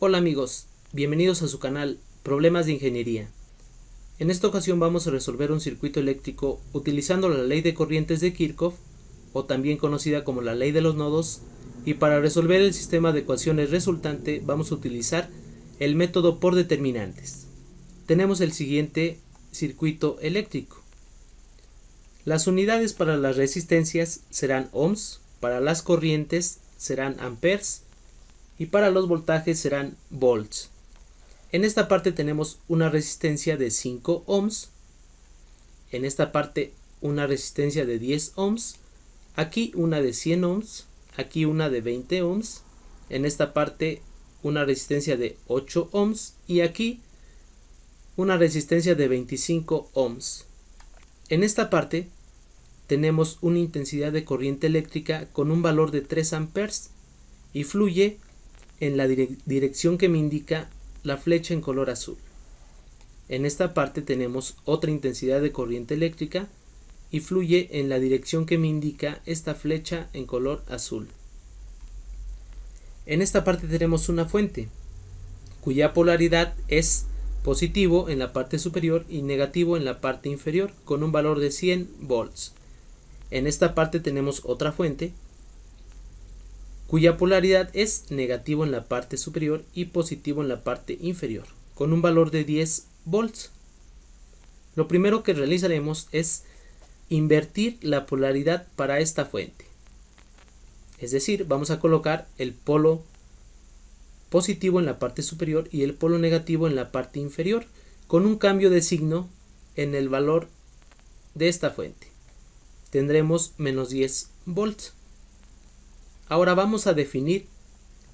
Hola amigos, bienvenidos a su canal Problemas de Ingeniería. En esta ocasión vamos a resolver un circuito eléctrico utilizando la ley de corrientes de Kirchhoff, o también conocida como la ley de los nodos, y para resolver el sistema de ecuaciones resultante vamos a utilizar el método por determinantes. Tenemos el siguiente circuito eléctrico. Las unidades para las resistencias serán ohms, para las corrientes serán amperes, y para los voltajes serán volts. En esta parte tenemos una resistencia de 5 ohms, en esta parte una resistencia de 10 ohms, aquí una de 100 ohms, aquí una de 20 ohms, en esta parte una resistencia de 8 ohms y aquí una resistencia de 25 ohms. En esta parte tenemos una intensidad de corriente eléctrica con un valor de 3 amperes y fluye en la dirección que me indica la flecha en color azul. En esta parte tenemos otra intensidad de corriente eléctrica y fluye en la dirección que me indica esta flecha en color azul. En esta parte tenemos una fuente cuya polaridad es positivo en la parte superior y negativo en la parte inferior con un valor de 100 volts. En esta parte tenemos otra fuente cuya polaridad es negativo en la parte superior y positivo en la parte inferior, con un valor de 10 volts. Lo primero que realizaremos es invertir la polaridad para esta fuente. Es decir, vamos a colocar el polo positivo en la parte superior y el polo negativo en la parte inferior, con un cambio de signo en el valor de esta fuente. Tendremos menos 10 volts. Ahora vamos a definir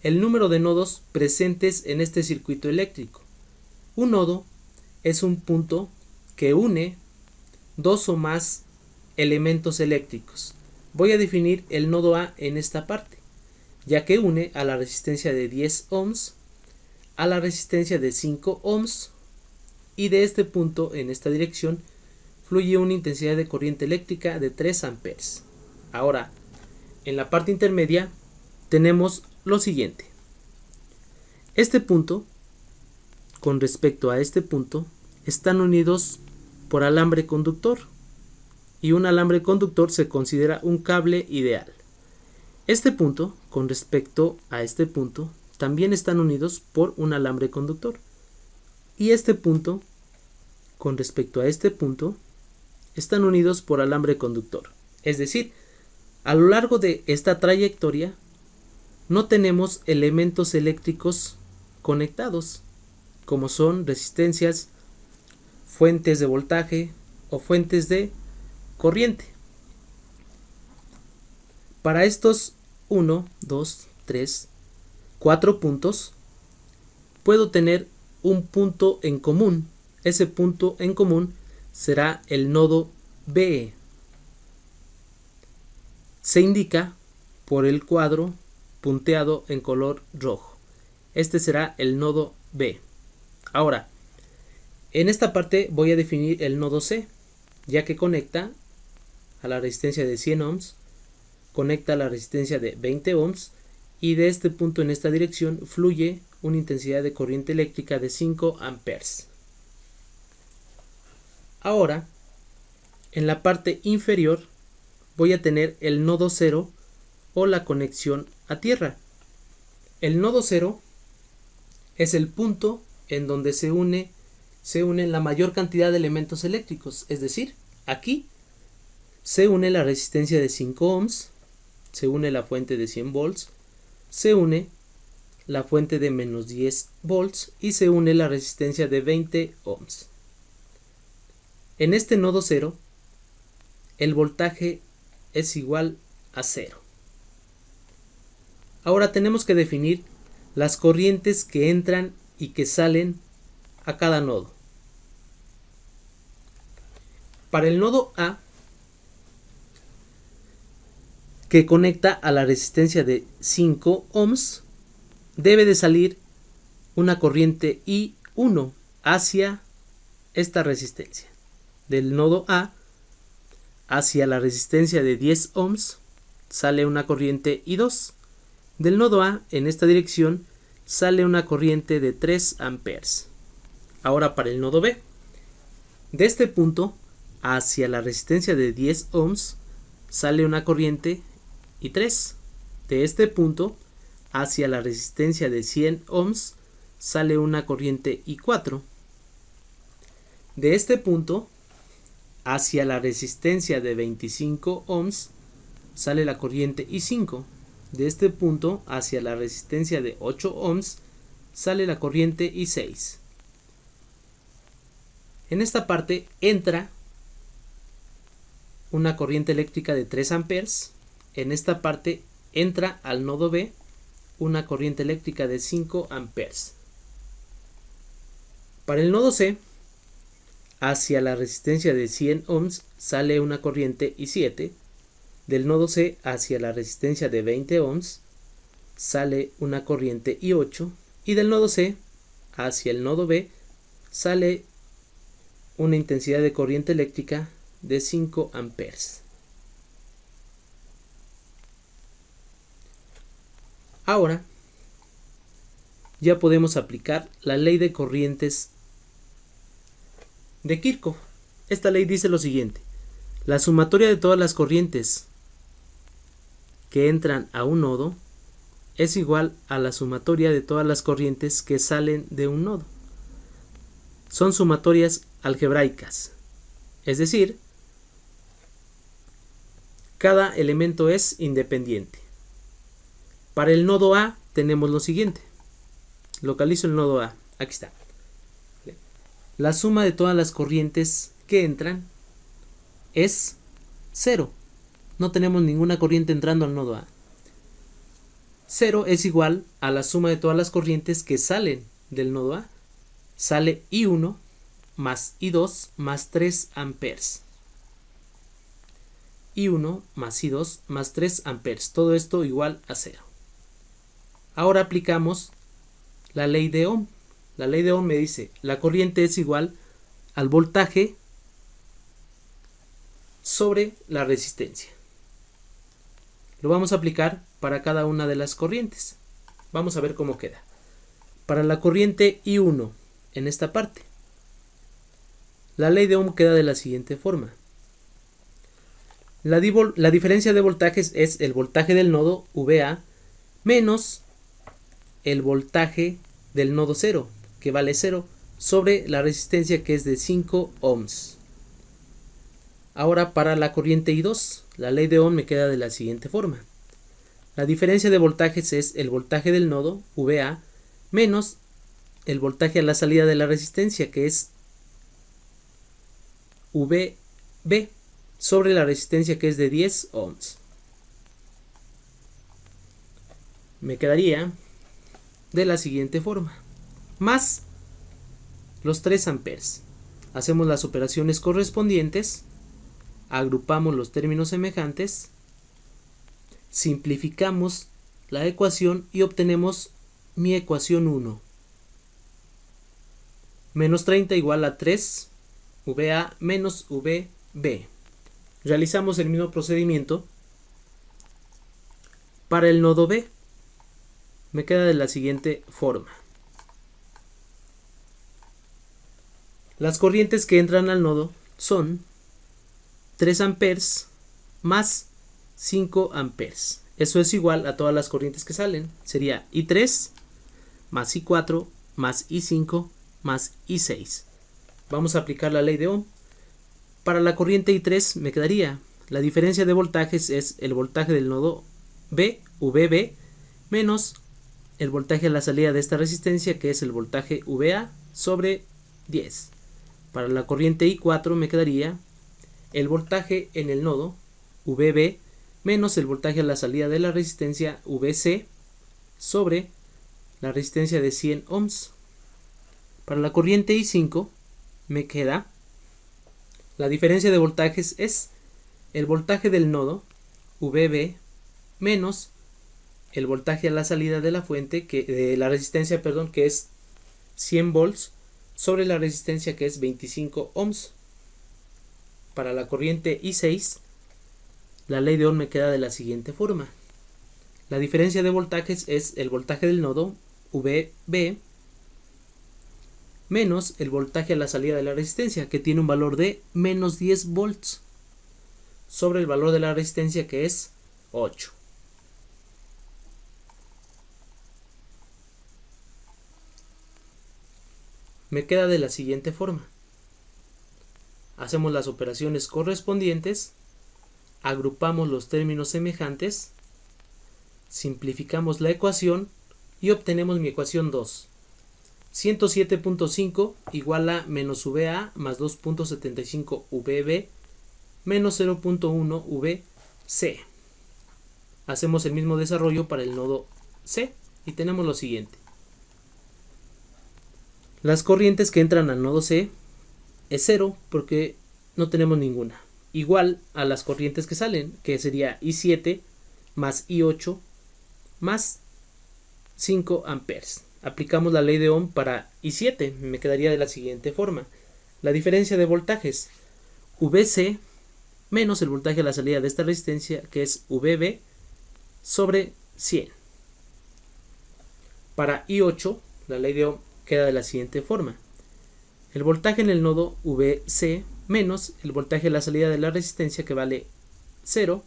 el número de nodos presentes en este circuito eléctrico. Un nodo es un punto que une dos o más elementos eléctricos. Voy a definir el nodo A en esta parte, ya que une a la resistencia de 10 ohms, a la resistencia de 5 ohms, y de este punto en esta dirección fluye una intensidad de corriente eléctrica de 3 amperes. Ahora, en la parte intermedia tenemos lo siguiente. Este punto con respecto a este punto están unidos por alambre conductor, y un alambre conductor se considera un cable ideal. Este punto con respecto a este punto también están unidos por un alambre conductor, y este punto con respecto a este punto están unidos por alambre conductor. Es decir, a lo largo de esta trayectoria no tenemos elementos eléctricos conectados, como son resistencias, fuentes de voltaje o fuentes de corriente. Para estos 1, 2, 3, 4 puntos, puedo tener un punto en común. Ese punto en común será el nodo B. Se indica por el cuadro punteado en color rojo. Este será el nodo B. Ahora, en esta parte voy a definir el nodo C, ya que conecta a la resistencia de 100 ohms, conecta a la resistencia de 20 ohms, y de este punto en esta dirección fluye una intensidad de corriente eléctrica de 5 amperes. Ahora, en la parte inferior voy a tener el nodo 0 o la conexión a tierra. El nodo 0 es el punto en donde se unen la mayor cantidad de elementos eléctricos. Es decir, aquí se une la resistencia de 5 ohms, se une la fuente de 100 volts, se une la fuente de menos 10 volts y se une la resistencia de 20 ohms. En este nodo 0, el voltaje es igual a 0. Ahora tenemos que definir las corrientes que entran y que salen a cada nodo. Para el nodo A, que conecta a la resistencia de 5 ohms, debe de salir una corriente I1 hacia esta resistencia. Del nodo A hacia la resistencia de 10 ohms sale una corriente I2. Del nodo A en esta dirección sale una corriente de 3 amperes. Ahora para el nodo B. De este punto hacia la resistencia de 10 ohms sale una corriente I3. De este punto hacia la resistencia de 100 ohms sale una corriente I4. De este punto hacia la resistencia de 25 ohms sale la corriente I5. De este punto hacia la resistencia de 8 ohms sale la corriente I6. En esta parte entra una corriente eléctrica de 3 amperes. En esta parte entra al nodo B una corriente eléctrica de 5 amperes. Para el nodo C, hacia la resistencia de 100 ohms sale una corriente I7. Del nodo C hacia la resistencia de 20 ohms sale una corriente I8. Y del nodo C hacia el nodo B sale una intensidad de corriente eléctrica de 5 amperes. Ahora ya podemos aplicar la ley de corrientes de Kirchhoff. Esta ley dice lo siguiente: la sumatoria de todas las corrientes que entran a un nodo es igual a la sumatoria de todas las corrientes que salen de un nodo. Son sumatorias algebraicas, es decir, cada elemento es independiente. Para el nodo A tenemos lo siguiente. Localizo el nodo A. Aquí está. La suma de todas las corrientes que entran es 0. No tenemos ninguna corriente entrando al nodo A. 0 es igual a la suma de todas las corrientes que salen del nodo A. Sale I1 más I2 más 3 amperes. I1 más I2 más 3 amperes. Todo esto igual a 0. Ahora aplicamos la ley de Ohm. La ley de Ohm me dice, la corriente es igual al voltaje sobre la resistencia. Lo vamos a aplicar para cada una de las corrientes. Vamos a ver cómo queda. Para la corriente I1, en esta parte, la ley de Ohm queda de la siguiente forma. La diferencia de voltajes es el voltaje del nodo VA menos el voltaje del nodo 0, que vale 0, sobre la resistencia, que es de 5 ohms. Ahora para la corriente I2, la ley de Ohm me queda de la siguiente forma. La diferencia de voltajes es el voltaje del nodo VA menos el voltaje a la salida de la resistencia, que es VB, sobre la resistencia, que es de 10 ohms. Me quedaría de la siguiente forma, más los 3 amperes. Hacemos las operaciones correspondientes, agrupamos los términos semejantes, simplificamos la ecuación y obtenemos mi ecuación 1. Menos 30 igual a 3 VA menos VB. Realizamos el mismo procedimiento para el nodo B. Me queda de la siguiente forma. Las corrientes que entran al nodo son 3 amperes más 5 amperes. Eso es igual a todas las corrientes que salen. Sería I3 más I4 más I5 más I6. Vamos a aplicar la ley de Ohm. Para la corriente I3 me quedaría, la diferencia de voltajes es el voltaje del nodo B, VB, menos el voltaje a la salida de esta resistencia, que es el voltaje VA sobre 10. Para la corriente I4 me quedaría el voltaje en el nodo VB menos el voltaje a la salida de la resistencia VC sobre la resistencia de 100 ohms. Para la corriente I5 me queda, la diferencia de voltajes es el voltaje del nodo VB menos el voltaje a la salida de la fuente, de la resistencia, que es 100 volts sobre la resistencia, que es 25 ohms. Para la corriente I6, la ley de Ohm me queda de la siguiente forma. La diferencia de voltajes es el voltaje del nodo VB menos el voltaje a la salida de la resistencia, que tiene un valor de menos 10 volts, sobre el valor de la resistencia, que es 8. Me queda de la siguiente forma. Hacemos las operaciones correspondientes, agrupamos los términos semejantes, simplificamos la ecuación y obtenemos mi ecuación 2. 107.5 igual a menos VA más 2.75 VB menos 0.1 VC. Hacemos el mismo desarrollo para el nodo C y tenemos lo siguiente. Las corrientes que entran al nodo C es 0 porque no tenemos ninguna. Igual a las corrientes que salen, que sería I7 más I8 más 5 amperes. Aplicamos la ley de Ohm para I7, me quedaría de la siguiente forma. La diferencia de voltajes, VC menos el voltaje a la salida de esta resistencia, que es VB sobre 100. Para I8, la ley de Ohm queda de la siguiente forma. El voltaje en el nodo VC menos el voltaje a la salida de la resistencia, que vale 0,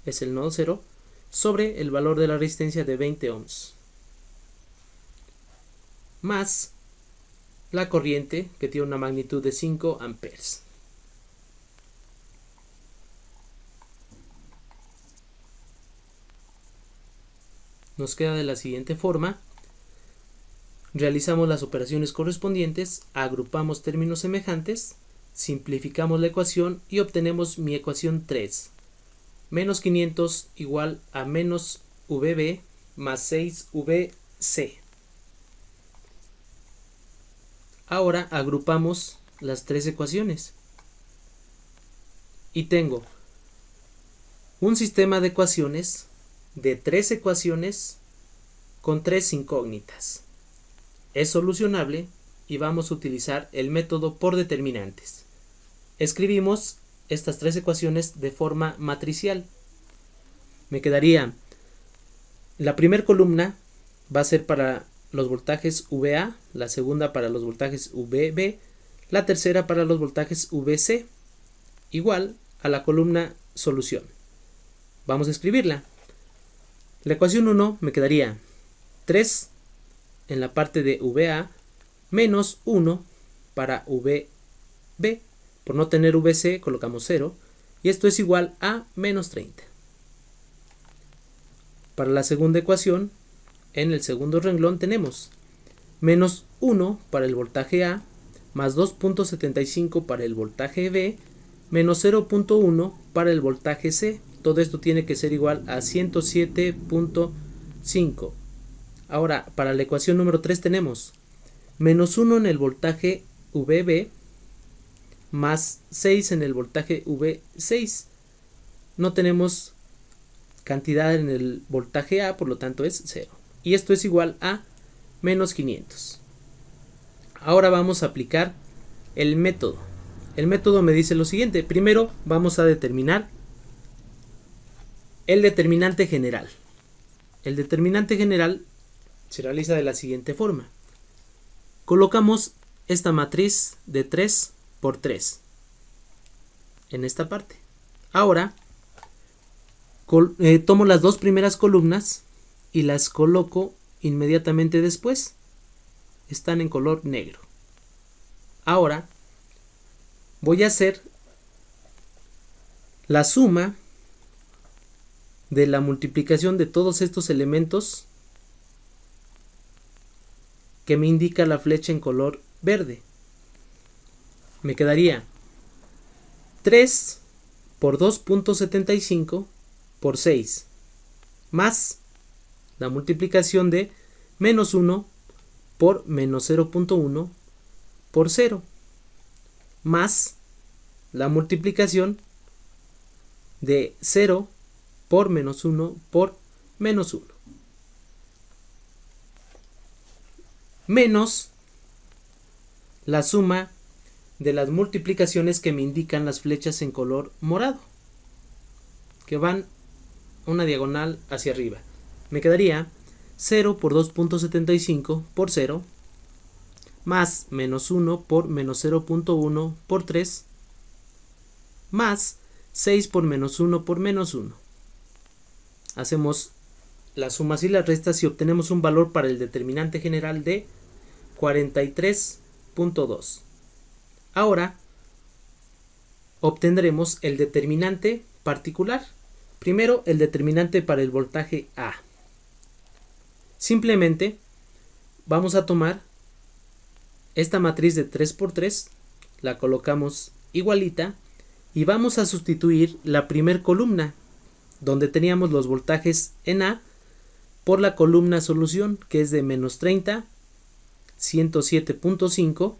es el nodo 0, sobre el valor de la resistencia de 20 ohms. Más la corriente, que tiene una magnitud de 5 amperes. Nos queda de la siguiente forma. Realizamos las operaciones correspondientes, agrupamos términos semejantes, simplificamos la ecuación y obtenemos mi ecuación 3. Menos 500 igual a menos VB más 6 VC. Ahora agrupamos las tres ecuaciones. Y tengo un sistema de ecuaciones de 3 ecuaciones con 3 incógnitas. Es solucionable y vamos a utilizar el método por determinantes. Escribimos estas 3 ecuaciones de forma matricial. Me quedaría, la primera columna va a ser para los voltajes VA, la segunda para los voltajes VB, la tercera para los voltajes VC, igual a la columna solución. Vamos a escribirla. La ecuación 1 me quedaría 3 en la parte de VA menos 1 para VB. Por no tener VC colocamos 0 y esto es igual a menos 30. Para la segunda ecuación, en el segundo renglón tenemos menos 1 para el voltaje A más 2.75 para el voltaje B menos 0.1 para el voltaje C. Todo esto tiene que ser igual a 107.5. Ahora, para la ecuación número 3 tenemos menos 1 en el voltaje VB más 6 en el voltaje V6. No tenemos cantidad en el voltaje A, por lo tanto es 0. Y esto es igual a menos 500. Ahora vamos a aplicar el método. El método me dice lo siguiente. Primero vamos a determinar el determinante general. El determinante general se realiza de la siguiente forma. Colocamos esta matriz de 3 por 3 en esta parte. Ahora tomo las dos primeras columnas y las coloco inmediatamente después. Están en color negro. Ahora voy a hacer la suma de la multiplicación de todos estos elementos que me indica la flecha en color verde. Me quedaría 3 por 2.75 por 6 más la multiplicación de menos 1 por menos 0.1 por 0 más la multiplicación de 0 por menos 1 por menos 1 menos la suma de las multiplicaciones que me indican las flechas en color morado, que van una diagonal hacia arriba. Me quedaría 0 por 2.75 por 0, más menos 1 por menos 0.1 por 3, más 6 por menos 1 por menos 1. Hacemos las sumas y las restas y obtenemos un valor para el determinante general de 43.2. Ahora obtendremos el determinante particular. Primero, el determinante para el voltaje A. Simplemente vamos a tomar esta matriz de 3×3, la colocamos igualita y vamos a sustituir la primer columna donde teníamos los voltajes en A por la columna solución, que es de menos 30, 107.5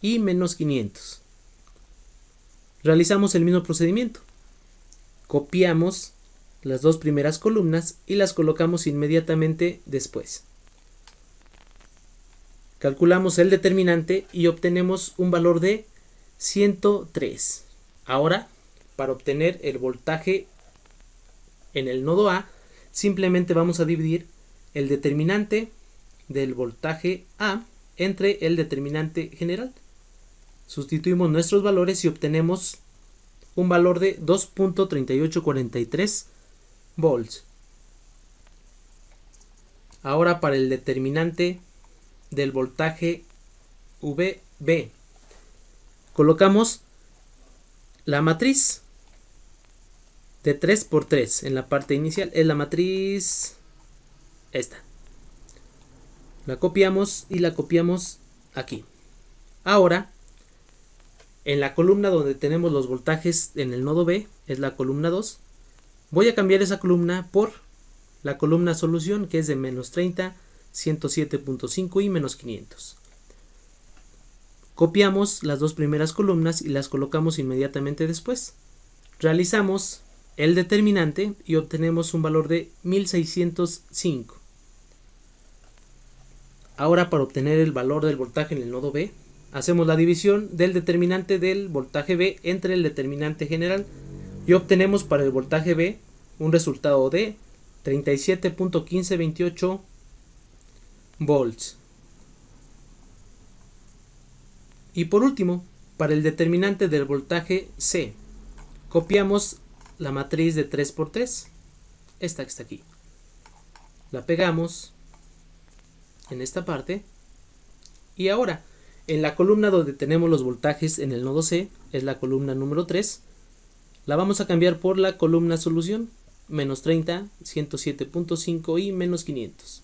y menos 500. Realizamos el mismo procedimiento. Copiamos las dos primeras columnas y las colocamos inmediatamente después. Calculamos el determinante y obtenemos un valor de 103. Ahora, para obtener el voltaje en el nodo A, simplemente vamos a dividir el determinante del voltaje A entre el determinante general. Sustituimos nuestros valores y obtenemos un valor de 2.3843 volts. Ahora para el determinante del voltaje VB, colocamos la matriz de 3×3 en la parte inicial. Es la matriz esta. La copiamos y la copiamos aquí. Ahora, en la columna donde tenemos los voltajes en el nodo B, es la columna 2, voy a cambiar esa columna por la columna solución, que es de menos 30, 107.5 y menos 500. Copiamos las dos primeras columnas y las colocamos inmediatamente después. Realizamos el determinante y obtenemos un valor de 1605. Ahora, para obtener el valor del voltaje en el nodo B, hacemos la división del determinante del voltaje B entre el determinante general y obtenemos para el voltaje B un resultado de 37.1528 volts. Y por último, para el determinante del voltaje C, copiamos la matriz de 3×3, esta que está aquí. La pegamos en esta parte y ahora en la columna donde tenemos los voltajes en el nodo C, es la columna número 3, la vamos a cambiar por la columna solución, menos 30, 107.5 y menos 500.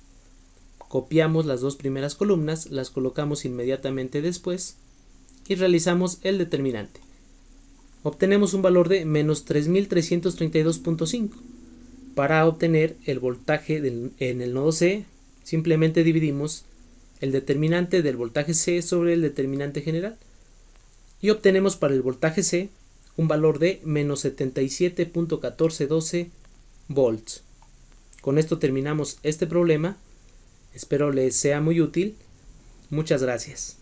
Copiamos las dos primeras columnas, las colocamos inmediatamente después y realizamos el determinante. Obtenemos un valor de menos 3332.5. Para obtener el voltaje en el nodo C, simplemente dividimos el determinante del voltaje C sobre el determinante general y obtenemos para el voltaje C un valor de menos 77.1412 volts. Con esto terminamos este problema. Espero les sea muy útil. Muchas gracias.